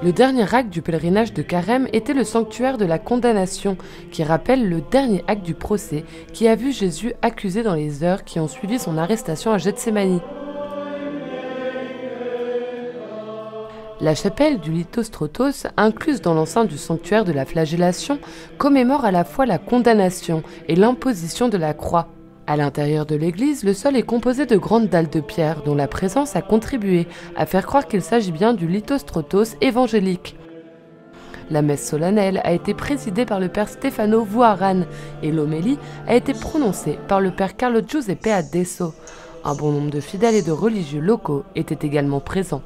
Le dernier acte du pèlerinage de Carême était le sanctuaire de la condamnation, qui rappelle le dernier acte du procès qui a vu Jésus accusé dans les heures qui ont suivi son arrestation à Gethsémani. La chapelle du Lithostrotos, incluse dans l'enceinte du sanctuaire de la flagellation, commémore à la fois la condamnation et l'imposition de la croix. À l'intérieur de l'église, le sol est composé de grandes dalles de pierre dont la présence a contribué à faire croire qu'il s'agit bien du Lithostrotos évangélique. La messe solennelle a été présidée par le père Stefano Vuaran et l'homélie a été prononcée par le père Carlo Giuseppe Adesso. Un bon nombre de fidèles et de religieux locaux étaient également présents.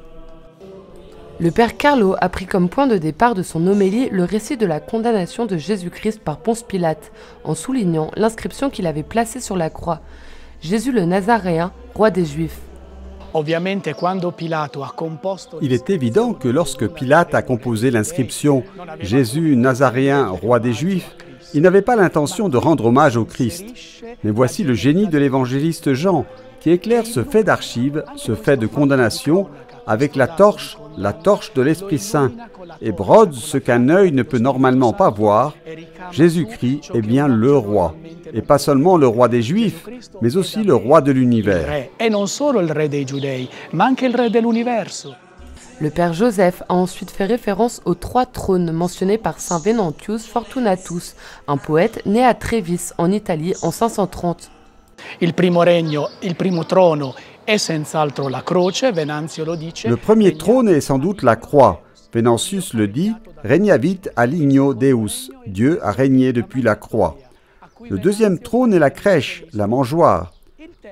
Le père Carlo a pris comme point de départ de son homélie le récit de la condamnation de Jésus-Christ par Ponce Pilate, en soulignant l'inscription qu'il avait placée sur la croix. Jésus le Nazaréen, roi des Juifs. Il est évident que lorsque Pilate a composé l'inscription « Jésus Nazaréen, roi des Juifs », il n'avait pas l'intention de rendre hommage au Christ. Mais voici le génie de l'évangéliste Jean, qui éclaire ce fait d'archive, ce fait de condamnation, avec la torche de l'Esprit Saint, et brode ce qu'un œil ne peut normalement pas voir. Jésus-Christ est bien le roi, et pas seulement le roi des Juifs, mais aussi le roi de l'univers. Le père Joseph a ensuite fait référence aux 3 trônes mentionnés par saint Venantius Fortunatus, un poète né à Trévis, en Italie, en 530. Le premier trône est sans doute la croix. Venantius le dit, « Regnavit alignio Deus », Dieu a régné depuis la croix. Le deuxième trône est la crèche, la mangeoire.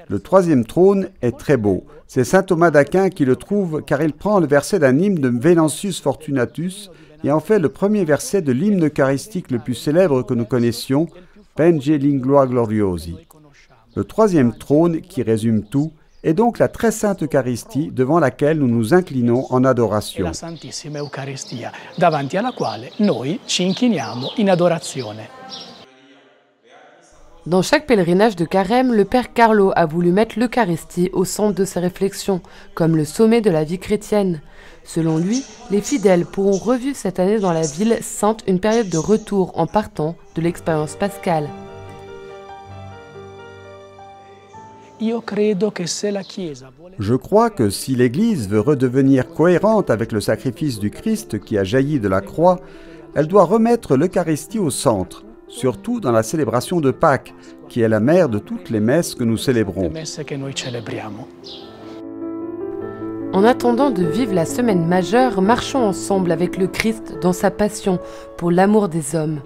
Le troisième trône est très beau. C'est saint Thomas d'Aquin qui le trouve car il prend le verset d'un hymne de Venantius Fortunatus et en fait le premier verset de l'hymne eucharistique le plus célèbre que nous connaissions, « Penge lingua gloriosi ». Le troisième trône, qui résume tout, est donc la très sainte Eucharistie devant laquelle nous nous inclinons en adoration. Dans chaque pèlerinage de Carême, le père Carlo a voulu mettre l'Eucharistie au centre de ses réflexions, comme le sommet de la vie chrétienne. Selon lui, les fidèles pourront revivre cette année dans la ville sainte une période de retour en partant de l'expérience pascale. Je crois que si l'Église veut redevenir cohérente avec le sacrifice du Christ qui a jailli de la croix, elle doit remettre l'Eucharistie au centre, surtout dans la célébration de Pâques, qui est la mère de toutes les messes que nous célébrons. En attendant de vivre la semaine majeure, marchons ensemble avec le Christ dans sa passion pour l'amour des hommes.